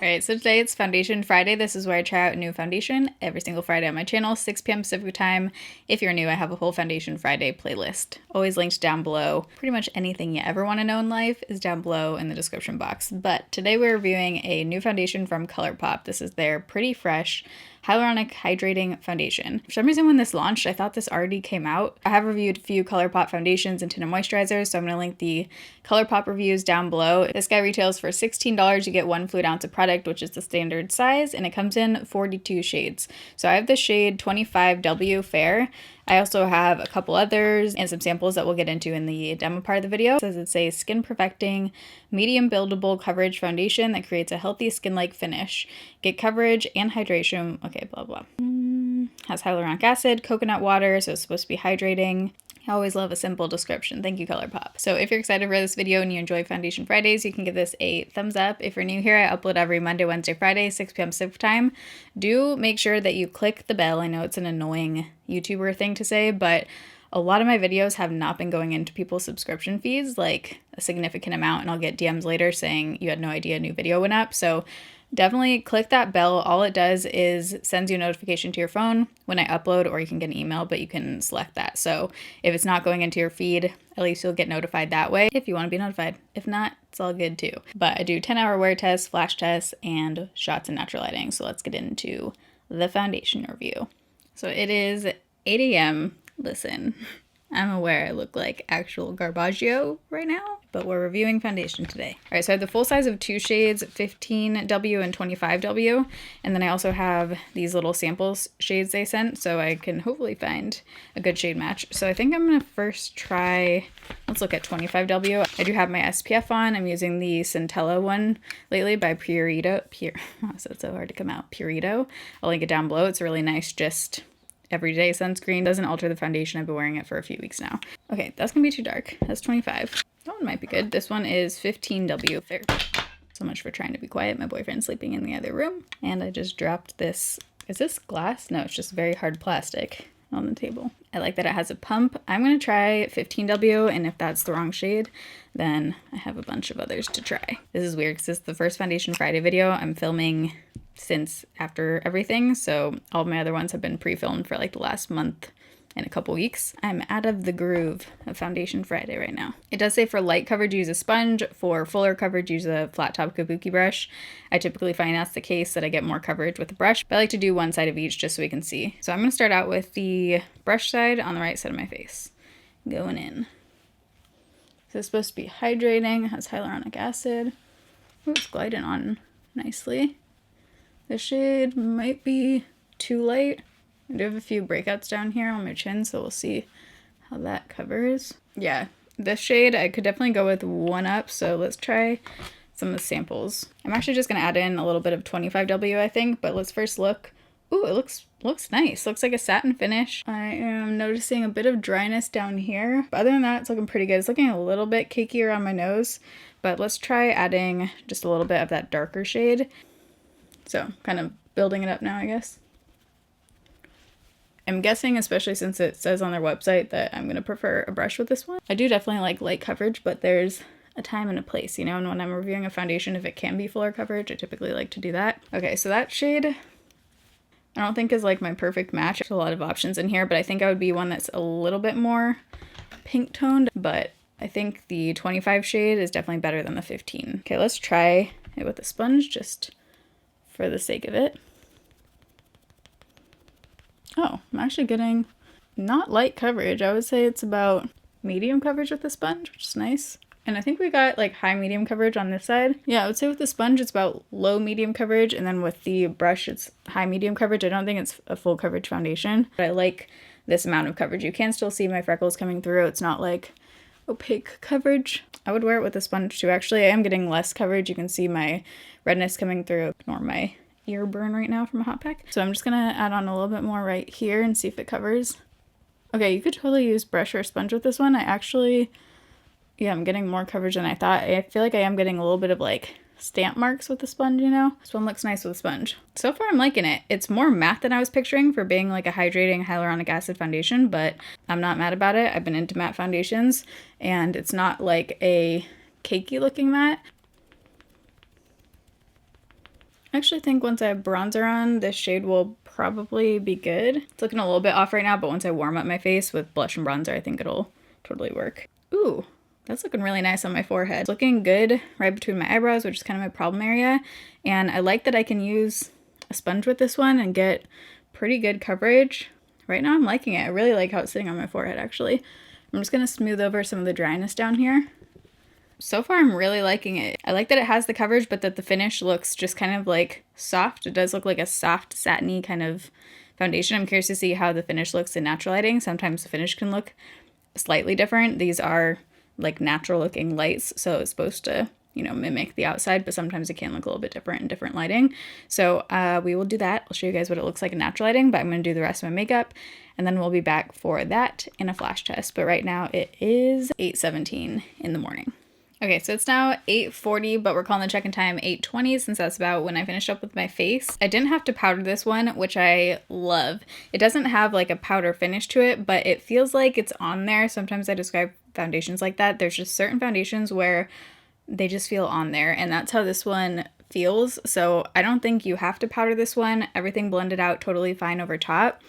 Alright, so today it's Foundation Friday. This is where I try out a new foundation every single Friday on my channel, 6 p.m. Pacific time. If you're new, I have a whole Foundation Friday playlist. Always linked down below. Pretty much anything you ever want to know in life is down below in the description box. But today we're reviewing a new foundation from Colourpop. This is their Pretty Fresh Hyaluronic Hydrating Foundation. For some reason when this launched, I thought this already came out. I have reviewed a few Colourpop foundations and tinted moisturizers, so I'm going to link the Colourpop reviews down below. This guy retails for $16. You get 1 fluid ounce of product, which is the standard size, and it comes in 42 shades. So I have the shade 25W Fair. I also have a couple others and some samples that we'll get into in the demo part of the video. It says it's a skin perfecting, medium buildable coverage foundation that creates a healthy skin-like finish. Get coverage and hydration. Okay, blah, blah. Has hyaluronic acid, coconut water, so it's supposed to be hydrating. I always love a simple description. Thank you, Colourpop. So if you're excited for this video and you enjoy Foundation Fridays, you can give this a thumbs up. If you're new here, I upload every Monday, Wednesday, Friday, 6 p.m. Pacific time. Do make sure that you click the bell. I know it's an annoying YouTuber thing to say, but a lot of my videos have not been going into people's subscription fees, like a significant amount, and I'll get DMs later saying you had no idea a new video went up. So definitely click that bell. All it does is sends you a notification to your phone when I upload, or you can get an email, but you can select that. So if it's not going into your feed, at least you'll get notified that way if you want to be notified. If not, it's all good too. But I do 10-hour wear tests, flash tests, and shots in natural lighting. So let's get into the foundation review. So it is 8 a.m. Listen, I'm aware I look like actual Garbaggio right now, but we're reviewing foundation today. All right, so I have the full size of 2 shades, 15W and 25W, and then I also have these little samples shades they sent, so I can hopefully find a good shade match. So I think I'm gonna first try, let's look at 25W. I do have my SPF on. I'm using the Centella one lately by Purito. Oh, so it's so hard to come out. Purito. I'll link it down below. It's a really nice, just everyday sunscreen. Doesn't alter the foundation. I've been wearing it for a few weeks now. Okay, that's gonna be too dark. That's 25. That one might be good. This one is 15W Fair. So much for trying to be quiet. My boyfriend's sleeping in the other room. And I just dropped this. Is this glass? No, it's just very hard plastic on the table. I like that it has a pump. I'm gonna try 15W, and if that's the wrong shade, then I have a bunch of others to try. This is weird because this is the first Foundation Friday video I'm filming since after everything, so all of my other ones have been pre-filmed for like the last month and a couple weeks. I'm out of the groove of Foundation Friday right now. It does say for light coverage use a sponge, for fuller coverage use a flat top kabuki brush. I typically find that's the case, that I get more coverage with the brush, but I like to do one side of each just so we can see. So I'm going to start out with the brush side on the right side of my face, going in. So it's supposed to be hydrating, has hyaluronic acid. Oh, it's gliding on nicely. This shade might be too light. I do have a few breakouts down here on my chin, so we'll see how that covers. Yeah, this shade I could definitely go with 1 up, so let's try some of the samples. I'm actually just going to add in a little bit of 25W, I think, but let's first look. Ooh, it looks nice. Looks like a satin finish. I am noticing a bit of dryness down here, but other than that, it's looking pretty good. It's looking a little bit cakey around my nose, but let's try adding just a little bit of that darker shade. So kind of building it up now, I guess. I'm guessing, especially since it says on their website, that I'm going to prefer a brush with this one. I do definitely like light coverage, but there's a time and a place, you know, and when I'm reviewing a foundation, if it can be fuller coverage, I typically like to do that. Okay, so that shade I don't think is like my perfect match. There's a lot of options in here, but I think I would be one that's a little bit more pink toned, but I think the 25 shade is definitely better than the 15. Okay, let's try it with a sponge just for the sake of it. Oh, I'm actually getting not light coverage. I would say it's about medium coverage with the sponge, which is nice. And I think we got like high medium coverage on this side. Yeah, I would say with the sponge it's about low medium coverage, and then with the brush it's high medium coverage. I don't think it's a full coverage foundation, but I like this amount of coverage. You can still see my freckles coming through. It's not like opaque coverage. I would wear it with a sponge too. Actually, I am getting less coverage. You can see my redness coming through. Ignore my ear burn right now from a hot pack. So I'm just gonna add on a little bit more right here and see if it covers. Okay, you could totally use brush or sponge with this one. Yeah, I'm getting more coverage than I thought. I feel like I am getting a little bit of like stamp marks with the sponge, you know? This one looks nice with a sponge. So far I'm liking it. It's more matte than I was picturing for being like a hydrating hyaluronic acid foundation, but I'm not mad about it. I've been into matte foundations and it's not like a cakey looking matte. I actually think once I have bronzer on, this shade will probably be good. It's looking a little bit off right now, but once I warm up my face with blush and bronzer, I think it'll totally work. Ooh, that's looking really nice on my forehead. It's looking good right between my eyebrows, which is kind of my problem area. And I like that I can use a sponge with this one and get pretty good coverage. Right now I'm liking it. I really like how it's sitting on my forehead, actually. I'm just gonna smooth over some of the dryness down here. So far I'm really liking it. I like that it has the coverage, but that the finish looks just kind of like soft. It does look like a soft, satiny kind of foundation. I'm curious to see how the finish looks in natural lighting. Sometimes the finish can look slightly different. These are like natural looking lights, so it's supposed to, you know, mimic the outside, but sometimes it can look a little bit different in different lighting. So we will do that. I'll show you guys what it looks like in natural lighting, but I'm going to do the rest of my makeup and then we'll be back for that in a flash test. But right now it is 8:17 in the morning. Okay, so it's now 8:40, but we're calling the check-in time 8:20 since that's about when I finished up with my face. I didn't have to powder this one, which I love. It doesn't have like a powder finish to it, but it feels like it's on there. Sometimes I describe foundations like that. There's just certain foundations where they just feel on there, and that's how this one feels. So I don't think you have to powder this one. Everything blended out totally fine over top.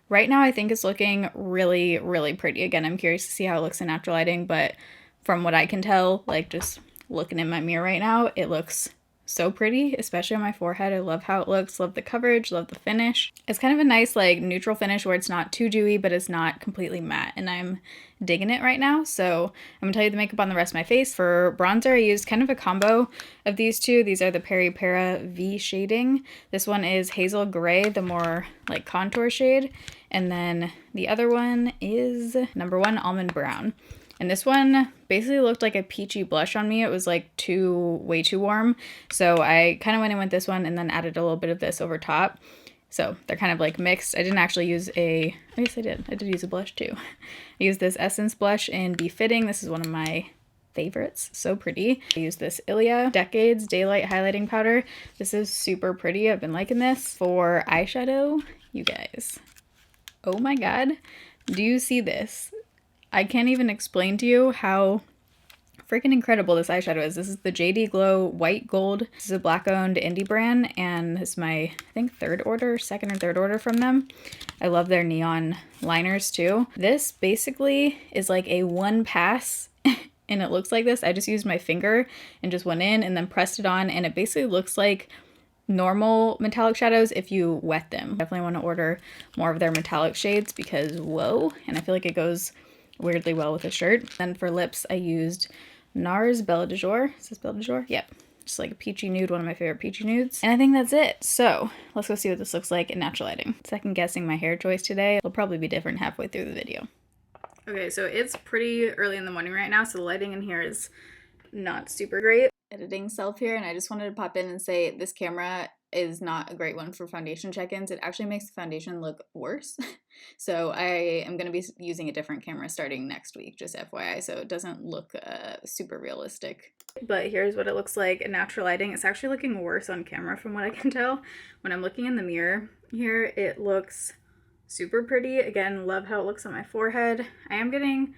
Right now I think it's looking really, really pretty. Again, I'm curious to see how it looks in natural lighting, but from what I can tell, like just looking in my mirror right now, it looks so pretty, especially on my forehead. I love how it looks, love the coverage, love the finish. It's kind of a nice like neutral finish where it's not too dewy, but it's not completely matte, and I'm digging it right now. So I'm gonna tell you the makeup on the rest of my face. For bronzer, I used kind of a combo of these two. These are the Peri Para V shading. This one is Hazel Gray, the more like contour shade, and then the other one is number 1 Almond Brown. And this one basically looked like a peachy blush on me. It was like way too warm. So I kind of went in with this one and then added a little bit of this over top. So they're kind of like mixed. I didn't actually use I guess I did. I did use a blush too. I used this Essence blush in Befitting. This is one of my favorites. So pretty. I used this Ilia Decades Daylight Highlighting Powder. This is super pretty. I've been liking this. For eyeshadow, you guys. Oh my god. Do you see this? I can't even explain to you how freaking incredible this eyeshadow is. This is the JD Glow White Gold. This is a black-owned indie brand, and this is my, I think, second or third order from them. I love their neon liners too. This basically is like a one pass, and it looks like this. I just used my finger and just went in and then pressed it on, and it basically looks like normal metallic shadows if you wet them. Definitely want to order more of their metallic shades because whoa, and I feel like it goes weirdly well with a shirt. Then for lips, I used NARS Belle de Jour. Is this Belle de Jour? Yep. Just like a peachy nude, one of my favorite peachy nudes. And I think that's it. So let's go see what this looks like in natural lighting. Second guessing my hair choice today. It'll probably be different halfway through the video. Okay, so it's pretty early in the morning right now, so the lighting in here is not super great. Editing self here, and I just wanted to pop in and say this camera is not a great one for foundation check-ins. It actually makes the foundation look worse. So I am going to be using a different camera starting next week, just FYI, so it doesn't look super realistic. But here's what it looks like in natural lighting. It's actually looking worse on camera from what I can tell. When I'm looking in the mirror here, it looks super pretty. Again, love how it looks on my forehead. I am getting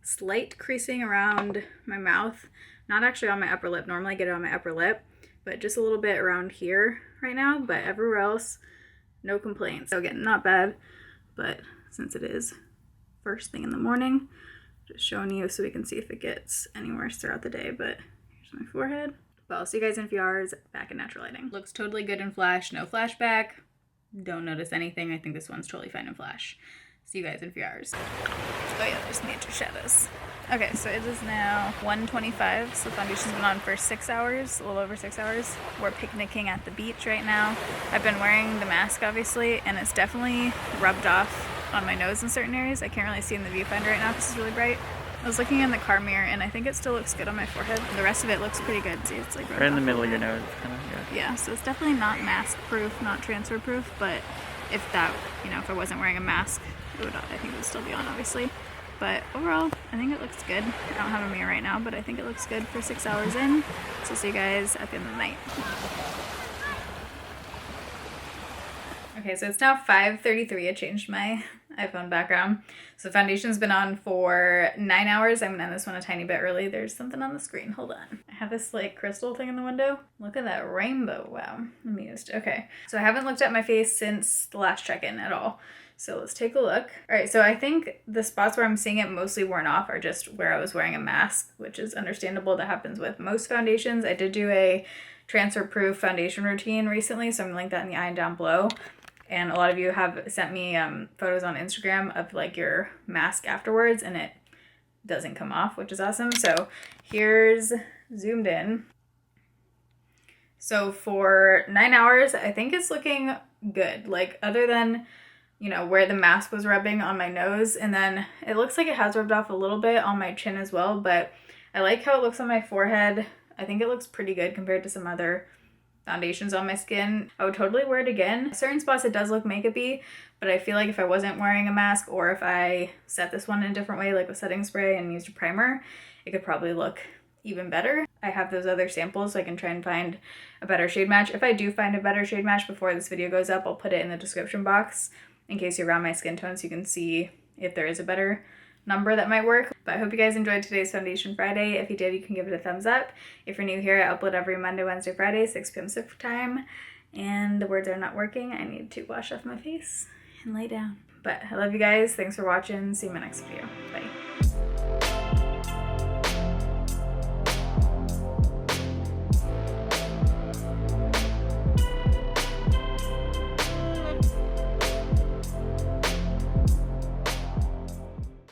slight creasing around my mouth. Not actually on my upper lip. Normally I get it on my upper lip, but just a little bit around here right now. But everywhere else, no complaints. So again, not bad, but since it is first thing in the morning, just showing you so we can see if it gets any worse throughout the day. But here's my forehead. Well, I'll see you guys in a few hours back in natural lighting. Looks totally good in flash, no flashback. Don't notice anything. I think this one's totally fine in flash. See you guys in a few hours. Oh yeah, there's major shadows. Okay, so it is now 1:25, so the foundation's been on for 6 hours, a little over 6 hours. We're picnicking at the beach right now. I've been wearing the mask, obviously, and it's definitely rubbed off on my nose in certain areas. I can't really see in the viewfinder right now because it's really bright. I was looking in the car mirror, and I think it still looks good on my forehead. The rest of it looks pretty good. See, it's like right in the middle of your nose, kind of. Yeah, so it's definitely not mask-proof, not transfer-proof, but if that, you know, if I wasn't wearing a mask, I think it would still be on, obviously. But overall, I think it looks good. I don't have a mirror right now, but I think it looks good for 6 hours in. So see you guys at the end of the night. Okay, so it's now 5:33. I changed my iPhone background. So foundation's been on for 9 hours. I'm gonna end this one a tiny bit early. There's something on the screen, hold on. I have this like crystal thing in the window. Look at that rainbow, wow, I'm amused. Okay, so I haven't looked at my face since the last check-in at all. So let's take a look. All right, so I think the spots where I'm seeing it mostly worn off are just where I was wearing a mask, which is understandable. That happens with most foundations. I did do a transfer-proof foundation routine recently, so I'm gonna link that in the eye and down below. And a lot of you have sent me photos on Instagram of like your mask afterwards, and it doesn't come off, which is awesome. So here's zoomed in. So for 9 hours, I think it's looking good. Like other than, you know, where the mask was rubbing on my nose, and then it looks like it has rubbed off a little bit on my chin as well, but I like how it looks on my forehead. I think it looks pretty good compared to some other foundations on my skin. I would totally wear it again. Certain spots it does look makeup-y, but I feel like if I wasn't wearing a mask, or if I set this one in a different way, like with setting spray and used a primer, it could probably look even better. I have those other samples so I can try and find a better shade match. If I do find a better shade match before this video goes up, I'll put it in the description box in case you're around my skin tone so you can see if there is a better number that might work. But I hope you guys enjoyed today's Foundation Friday. If you did, you can give it a thumbs up. If you're new here, I upload every Monday, Wednesday, Friday, 6 p.m. Pacific time. And the words are not working. I need to wash off my face and lay down. But I love you guys. Thanks for watching. See you in my next video. Bye.